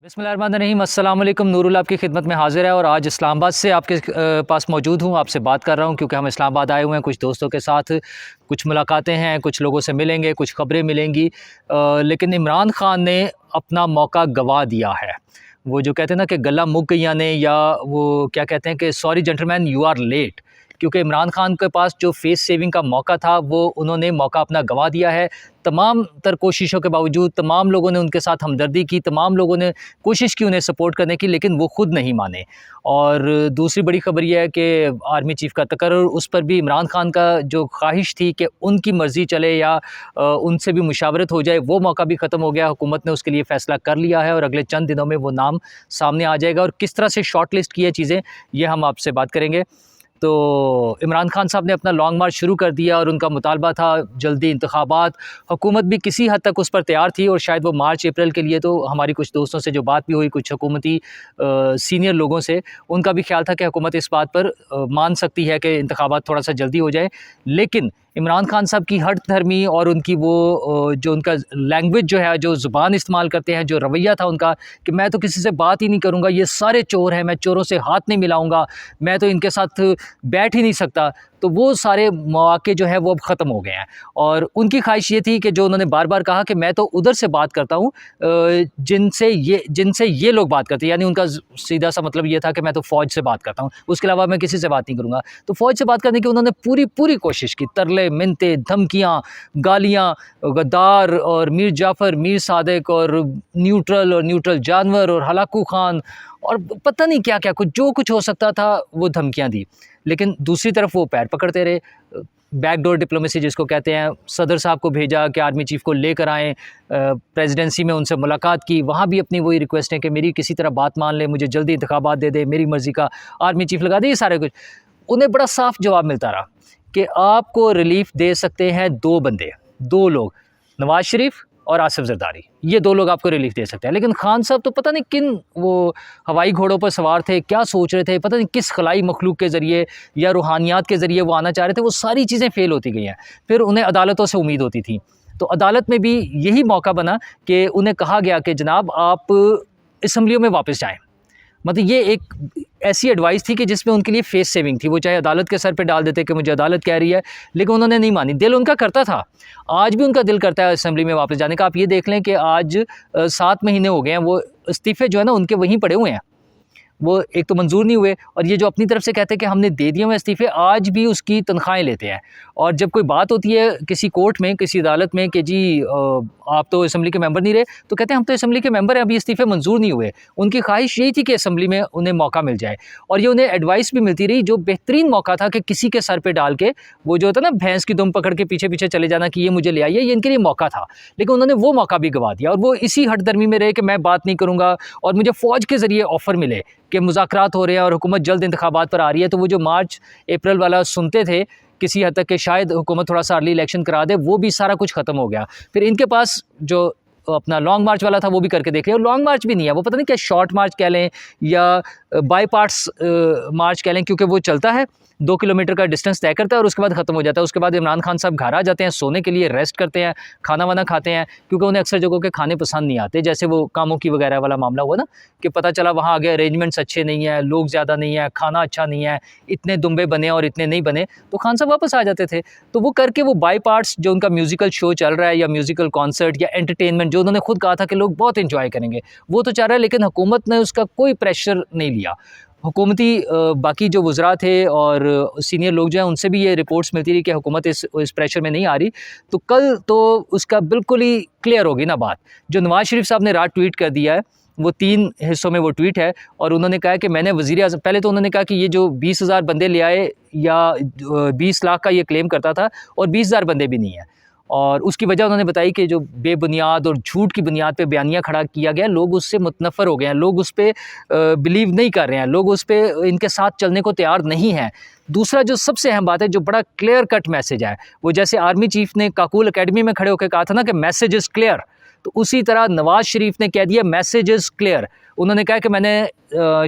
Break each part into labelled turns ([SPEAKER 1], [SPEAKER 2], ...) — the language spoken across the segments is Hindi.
[SPEAKER 1] बिस्मिल्लाहिर्रहमानिर्रहीम। अस्सलाम वालेकुम। नूरुल आपकी खिदमत में हाज़िर है और आज इस्लामाबाद से आपके पास मौजूद हूँ, आपसे बात कर रहा हूँ क्योंकि हम इस्लामाबाद आए हुए हैं कुछ दोस्तों के साथ। कुछ मुलाकातें हैं, कुछ लोगों से मिलेंगे, कुछ खबरें मिलेंगी। लेकिन इमरान खान ने अपना मौका गँवा दिया है। वो जो कहते हैं ना कि गला मुक गइयां ने, या वो क्या कहते हैं कि sorry gentleman you are late. क्योंकि इमरान खान के पास जो फेस सेविंग का मौका था वो उन्होंने मौका अपना गंवा दिया है। तमाम तर कोशिशों के बावजूद तमाम लोगों ने उनके साथ हमदर्दी की, तमाम लोगों ने कोशिश की उन्हें सपोर्ट करने की, लेकिन वो खुद नहीं माने। और दूसरी बड़ी खबर यह है कि आर्मी चीफ़ का तकर्रुर, उस पर भी इमरान खान का जो ख्वाहिश थी कि उनकी मर्ज़ी चले या उनसे भी मुशावरत हो जाए, वो मौका भी ख़त्म हो गया। हुकूमत ने उसके लिए फ़ैसला कर लिया है और अगले चंद दिनों में वो नाम सामने आ जाएगा। और किस तरह से शॉर्ट लिस्ट की है चीज़ें, ये हम आपसे बात करेंगे। तो इमरान खान साहब ने अपना लॉन्ग मार्च शुरू कर दिया और उनका मुतालबा था जल्दी इंतखाबात। हुकूमत भी किसी हद तक उस पर तैयार थी और शायद वो मार्च अप्रैल के लिए, तो हमारी कुछ दोस्तों से जो बात भी हुई, कुछ हुकूमती सीनियर लोगों से, उनका भी ख्याल था कि हुकूमत इस बात पर मान सकती है कि इंतखाबात थोड़ा सा जल्दी हो जाए। लेकिन इमरान खान साहब की हट धर्मी और उनकी वो जो उनका लैंग्वेज जो है, जो ज़ुबान इस्तेमाल करते हैं, जो रवैया था उनका कि मैं तो किसी से बात ही नहीं करूँगा, ये सारे चोर हैं, मैं चोरों से हाथ नहीं मिलाऊँगा, मैं तो इनके साथ बैठ ही नहीं सकता। तो वो सारे मौके जो है वो अब ख़त्म हो गए हैं। और उनकी ख्वाहिश ये थी कि जो उन्होंने बार बार कहा कि मैं तो उधर से बात करता हूँ जिनसे ये लोग बात करते हैं, यानी उनका सीधा सा मतलब ये था कि मैं तो फ़ौज से बात करता हूँ, उसके अलावा मैं किसी से बात नहीं करूँगा। तो फ़ौज से बात करने की उन्होंने पूरी कोशिश की, तरले मिन्नतें, धमकियाँ, गालियाँ, गद्दार और मीर जाफ़र, मीर सादिक और न्यूट्रल जानवर और हलाकू खान और पता नहीं क्या-क्या, जो कुछ हो सकता था वो धमकियाँ दी। लेकिन दूसरी तरफ वो पैर पकड़ते रहे। बैकडोर डिप्लोमेसी जिसको कहते हैं, सदर साहब को भेजा कि आर्मी चीफ़ को लेकर आएँ, प्रेसिडेंसी में उनसे मुलाकात की, वहाँ भी अपनी वही रिक्वेस्ट है कि मेरी किसी तरह बात मान ले, मुझे जल्दी इंतखाबात दे दे, मेरी मर्ज़ी का आर्मी चीफ़ लगा दे, ये सारे कुछ। उन्हें बड़ा साफ जवाब मिलता रहा कि आपको रिलीफ़ दे सकते हैं 2 बंदे, 2 लोग, नवाज़ शरीफ और आसिफ ज़रदारी, ये 2 लोग आपको रिलीफ़ दे सकते हैं। लेकिन खान साहब तो पता नहीं किन वो हवाई घोड़ों पर सवार थे, क्या सोच रहे थे, पता नहीं किस खलाई मखलूक के ज़रिए या रूहानियात के ज़रिए वो आना चाह रहे थे, वो सारी चीज़ें फ़ेल होती गई हैं। फिर उन्हें अदालतों से उम्मीद होती थी, तो अदालत में भी यही मौका बना कि उन्हें कहा गया कि जनाब आप असम्बलियों में वापस जाएँ। मतलब ये एक ऐसी एडवाइस थी कि जिसमें उनके लिए फेस सेविंग थी। वो चाहे अदालत के सर पे डाल देते कि मुझे अदालत कह रही है, लेकिन उन्होंने नहीं मानी। दिल उनका करता था, आज भी उनका दिल करता है असेंबली में वापस जाने का। आप ये देख लें कि आज 7 महीने हो गए हैं, वो इस्तीफ़े जो है ना उनके वहीं पड़े हुए हैं। वो एक तो मंजूर नहीं हुए, और ये जो अपनी तरफ से कहते हैं कि हमने दे दिए हुए इस्तीफ़े, आज भी उसकी तनख्वाहें लेते हैं। और जब कोई बात होती है किसी कोर्ट में, किसी अदालत में कि जी आप तो असेंबली के मेंबर नहीं रहे, तो कहते हैं हम तो असेंबली के मेंबर हैं, अभी इस्तीफ़े मंजूर नहीं हुए। उनकी ख्वाहिश यही थी कि असेंबली में उन्हें मौका मिल जाए, और ये उन्हें एडवाइस भी मिलती रही। जो बेहतरीन मौका था कि किसी के सर पर डाल के, वो जो होता है ना भैंस की दुम पकड़ के पीछे पीछे चले जाना कि ये मुझे ले आइए, ये इनके लिए मौका था। लेकिन उन्होंने वो मौका भी गंवा दिया, और वो इसी हठधर्मी में रहे कि मैं बात नहीं करूँगा, और मुझे फ़ौज के ज़रिए ऑफ़र मिले कि मुज़ाकरात हो रहे हैं और हुकूमत जल्द इंतखाबात पर आ रही है। तो वो जो मार्च अप्रैल वाला सुनते थे किसी हद तक कि शायद हुकूमत थोड़ा सा अर्ली इलेक्शन करा दे, वो भी सारा कुछ ख़त्म हो गया। फिर इनके पास जो अपना लॉन्ग मार्च वाला था वो भी करके देख लिया, और लॉन्ग मार्च भी नहीं है, वो पता नहीं क्या शॉर्ट मार्च कह लें या बाई पार्ट्स मार्च कह लें, क्योंकि वो चलता है 2 किलोमीटर का डिस्टेंस तय करता है और उसके बाद ख़त्म हो जाता है। उसके बाद इमरान खान साहब घर आ जाते हैं सोने के लिए, रेस्ट करते हैं, खाना वाना खाते हैं, क्योंकि उन्हें अक्सर जगहों के खाने पसंद नहीं आते। जैसे वो कामों की वगैरह वाला मामला हुआ ना, कि पता चला वहाँ आगे अरेंजमेंट्स अच्छे नहीं हैं, लोग ज़्यादा नहीं है, खाना अच्छा नहीं है, इतने दुम्बे बने और इतने नहीं बने, तो खान साहब वापस आ जाते थे। तो वो करके वो बाई पार्ट्स, जो उनका म्यूज़िकल शो चल रहा है या म्यूज़िकल कॉन्सर्ट या एंटरटेनमेंट, जो उन्होंने खुद कहा था कि लोग बहुत इन्जॉय करेंगे, वो तो चाह रहा है। लेकिन हुकूमत ने उसका कोई प्रेशर नहीं लिया। हुकूमती बाकी जो वज़रा थे और सीनियर लोग जो हैं, उनसे भी ये रिपोर्ट्स मिलती रही कि हुकूमत इस प्रेशर में नहीं आ रही। तो कल तो उसका बिल्कुल ही क्लियर होगी ना बात। जो नवाज़ शरीफ साहब ने रात ट्वीट कर दिया है, वो 3 हिस्सों में वो ट्वीट है, और उन्होंने कहा कि मैंने वज़ीर-ए-आज़म, पहले तो उन्होंने कहा कि ये जो 20,000 बंदे ले आए या 20 लाख का ये क्लेम करता था, और 20,000 बंदे भी नहीं हैं। और उसकी वजह उन्होंने बताई कि जो बेबुनियाद और झूठ की बुनियाद पे बयानिया खड़ा किया गया, लोग उससे मुतनफ़र हो गए हैं, लोग उस पे बिलीव नहीं कर रहे हैं, लोग उस पे इनके साथ चलने को तैयार नहीं हैं। दूसरा जो सबसे अहम बात है, जो बड़ा क्लियर कट मैसेज है, वो जैसे आर्मी चीफ़ ने काकूल अकेडमी में खड़े होकर कहा था ना कि मैसेज इज़ क्लियर, तो उसी तरह नवाज़ शरीफ ने कह दिया मैसेज इज़ क्लियर। उन्होंने कहा कि मैंने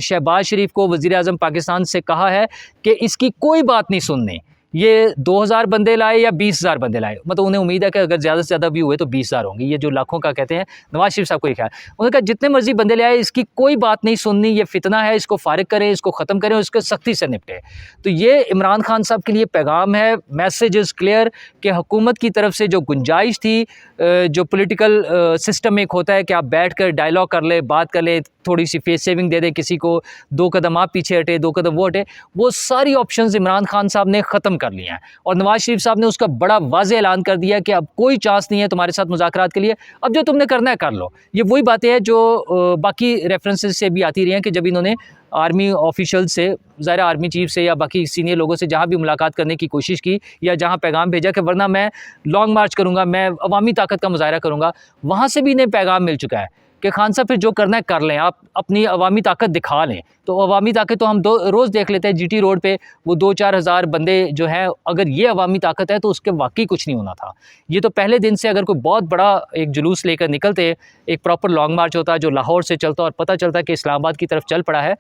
[SPEAKER 1] शहबाज शरीफ को, वज़ीर-ए-आज़म पाकिस्तान से, कहा है कि इसकी कोई बात नहीं सुननी, ये 2000 बंदे लाए या 20,000 बंदे लाए, मतलब उन्हें उम्मीद है कि अगर ज़्यादा से ज़्यादा भी हुए तो 20,000 होंगे, ये जो लाखों का कहते हैं नवाज शरीफ साहब को ही ख्याल। उन्होंने कहा जितने मर्जी बंदे ले आए, इसकी कोई बात नहीं सुननी, ये फितना है, इसको फारिग करें, इसको ख़त्म करें और इसको सख्ती से निपटे। तो ये इमरान खान साहब के लिए पैगाम है, मैसेज इज़ क्लियर कि हुकूमत की तरफ से जो गुंजाइश थी, जो पॉलिटिकल सिस्टम में एक होता है कि आप बैठ कर डायलॉग कर ले, बात कर ले, थोड़ी सी फेस सेविंग दे दे किसी को, 2 कदम आप पीछे हटे, 2 कदम वो हटे, वो सारी ऑप्शंस इमरान खान साहब ने ख़त्म कर लिए हैं। और नवाज शरीफ साहब ने उसका बड़ा वाज़ेह ऐलान कर दिया कि अब कोई चांस नहीं है तुम्हारे साथ मुज़ाकरात के लिए, अब जो तुमने करना है कर लो। ये वही बातें हैं जो बाकी रेफरेंसेस से भी आती रही हैं कि जब इन्होंने आर्मी ऑफिशियल से, ज़ाहिर आर्मी चीफ से या बाकी सीनियर लोगों से जहाँ भी मुलाकात करने की कोशिश की या जहाँ पैगाम भेजा कि वरना मैं लॉन्ग मार्च करूँगा, मैं अवामी ताकत का मुजाहरा करूँगा, वहाँ से भी इन्हें पैगाम मिल चुका है कि खान साहब फिर जो करना है कर लें, आप अपनी अवामी ताकत दिखा लें। तो अवामी ताकत तो हम रोज़ देख लेते हैं जीटी रोड पे, वो 2-4 हज़ार बंदे जो हैं, अगर ये अवामी ताकत है तो उसके वाकई कुछ नहीं होना था। ये तो पहले दिन से अगर कोई बहुत बड़ा एक जुलूस लेकर निकलते, एक प्रॉपर लॉन्ग मार्च होता जो लाहौर से चलता और पता चलता कि इस्लामाबाद की तरफ चल पड़ा है,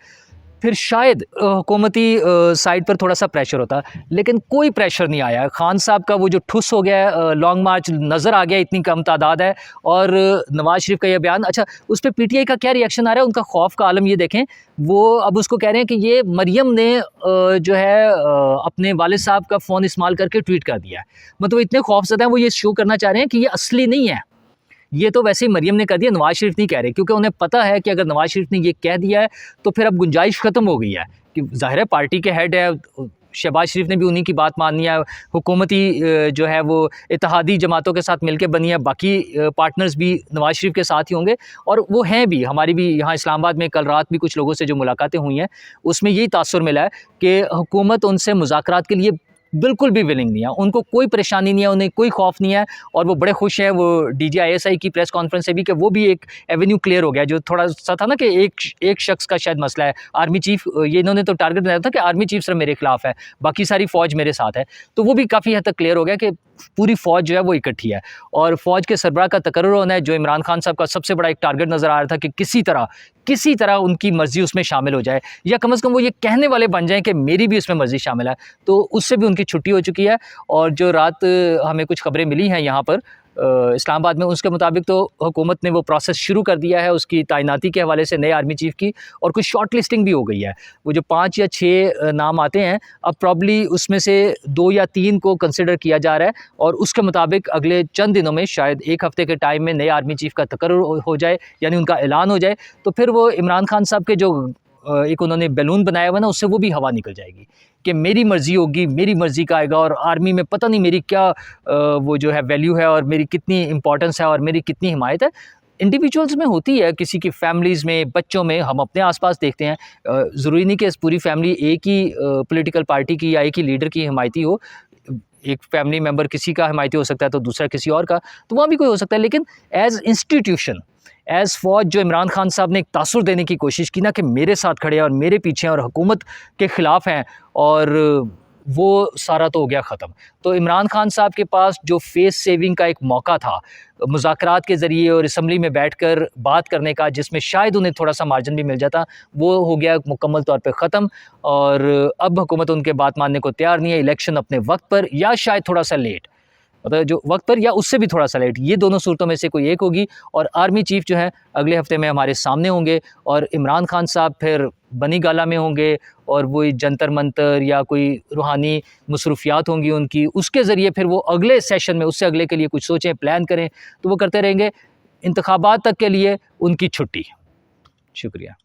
[SPEAKER 1] फिर शायद हुकूमती साइड पर थोड़ा सा प्रेशर होता, लेकिन कोई प्रेशर नहीं आया। खान साहब का वो जो ठुस हो गया है, लॉन्ग मार्च नज़र आ गया, इतनी कम तादाद है। और नवाज शरीफ का ये बयान, अच्छा उस पर पीटीआई का क्या रिएक्शन आ रहा है, उनका खौफ का आलम ये देखें। वो अब उसको कह रहे हैं कि ये मरियम ने जो है अपने वालिद साहब का फ़ोन इस्तेमाल करके ट्वीट कर दिया है। मतलब इतने खौफज़दा हैं, वो ये शो करना चाह रहे हैं कि ये असली नहीं है, ये तो वैसे ही मरियम ने कर दिया, नवाज शरीफ नहीं कह रहे, क्योंकि उन्हें पता है कि अगर नवाज शरीफ ने ये कह दिया है तो फिर अब गुंजाइश ख़त्म हो गई है कि ज़ाहिर है पार्टी के हेड है, शहबाज शरीफ ने भी उन्हीं की बात माननी है, हुकूमती जो है वो इत्तेहादी जमातों के साथ मिलकर बनी है, बाकी पार्टनर्स भी नवाज शरीफ के साथ ही होंगे और वो हैं भी। हमारी भी यहाँ इस्लामाबाद में कल रात भी कुछ लोगों से जो मुलाकातें हुई हैं उसमें यही तासुर मिला है कि हुकूमत उनसे मुज़ाकरात के लिए बिल्कुल भी विलिंग नहीं है, उनको कोई परेशानी नहीं है, उन्हें कोई खौफ नहीं है और वो बड़े खुश हैं। वो DGISI की प्रेस कॉन्फ्रेंस से भी कि वो भी एक एवेन्यू क्लियर हो गया, जो थोड़ा सा था ना कि एक शख्स का शायद मसला है, आर्मी चीफ, ये इन्होंने तो टारगेट बनाया था कि आर्मी चीफ सिर्फ मेरे खिलाफ है, बाकी सारी फ़ौज मेरे साथ है। तो वो भी काफ़ी हद तक क्लियर हो गया कि पूरी फ़ौज जो है वो इकट्ठी है और फ़ौज के सरबराह का तकर्रुर होना है, जो इमरान खान साहब का सबसे बड़ा एक टारगेट नज़र आ रहा था कि किसी तरह उनकी मर्ज़ी उसमें शामिल हो जाए या कम से कम वो ये कहने वाले बन जाएं कि मेरी भी उसमें मर्ज़ी शामिल है। तो उससे भी उनकी छुट्टी हो चुकी है और जो रात हमें कुछ खबरें मिली हैं यहाँ पर इस्लामाबाद में, उसके मुताबिक तो हुकूमत ने वो प्रोसेस शुरू कर दिया है उसकी तैनाती के हवाले से नए आर्मी चीफ़ की, और कुछ शॉर्ट लिस्टिंग भी हो गई है। वो जो 5 या 6 नाम आते हैं, अब प्रॉब्ली उसमें से 2 या 3 को कंसिडर किया जा रहा है और उसके मुताबिक अगले चंद दिनों में, शायद 1 हफ़्ते के टाइम में, नए आर्मी चीफ़ का तकर्रुर हो जाए, यानी उनका ऐलान हो जाए। तो फिर वो इमरान खान साहब के जो एक उन्होंने बैलून बनाया हुआ ना, उससे वो भी हवा निकल जाएगी कि मेरी मर्ज़ी होगी, मेरी मर्ज़ी का आएगा और आर्मी में पता नहीं मेरी क्या वो जो है वैल्यू है और मेरी कितनी इंपॉर्टेंस है और मेरी कितनी हिमायत है। इंडिविजुअल्स में होती है, किसी की फैमिलीज़ में, बच्चों में, हम अपने आसपास देखते हैं। ज़रूरी नहीं कि पूरी फैमिली एक ही पॉलिटिकल पार्टी की या एक ही लीडर की हिमायती हो। एक फैमिली मेम्बर किसी का हिमायती हो सकता है तो दूसरा किसी और का, तो वहाँ भी कोई हो सकता है। लेकिन एज़ इंस्टीट्यूशन, एज़ फ़ौज, जो इमरान खान साहब ने एक तासुर देने की कोशिश की ना कि मेरे साथ खड़े हैं और मेरे पीछे हैं और हुकूमत के ख़िलाफ़ हैं, और वो सारा तो हो गया ख़त्म। तो इमरान खान साहब के पास जो फेस सेविंग का एक मौका था मुज़ाकरात के ज़रिए और असम्बली में बैठकर बात करने का, जिसमें शायद उन्हें थोड़ा सा मार्जिन भी मिल जाता, वो हो गया मुकम्मल तौर पे ख़त्म। और अब हुकूमत उनके बात मानने को तैयार नहीं है। इलेक्शन अपने वक्त पर या शायद थोड़ा सा लेट, मतलब जो वक्त पर या उससे भी थोड़ा सा लेट, ये दोनों सूरतों में से कोई एक होगी। और आर्मी चीफ़ जो है अगले हफ्ते में हमारे सामने होंगे और इमरान खान साहब फिर बनी गाला में होंगे और वही जंतर मंतर या कोई रूहानी मसरूफियात होंगी उनकी, उसके ज़रिए फिर वो अगले सेशन में उससे अगले के लिए कुछ सोचें, प्लान करें, तो वो करते रहेंगे। इंतखाबात तक के लिए उनकी छुट्टी। शुक्रिया।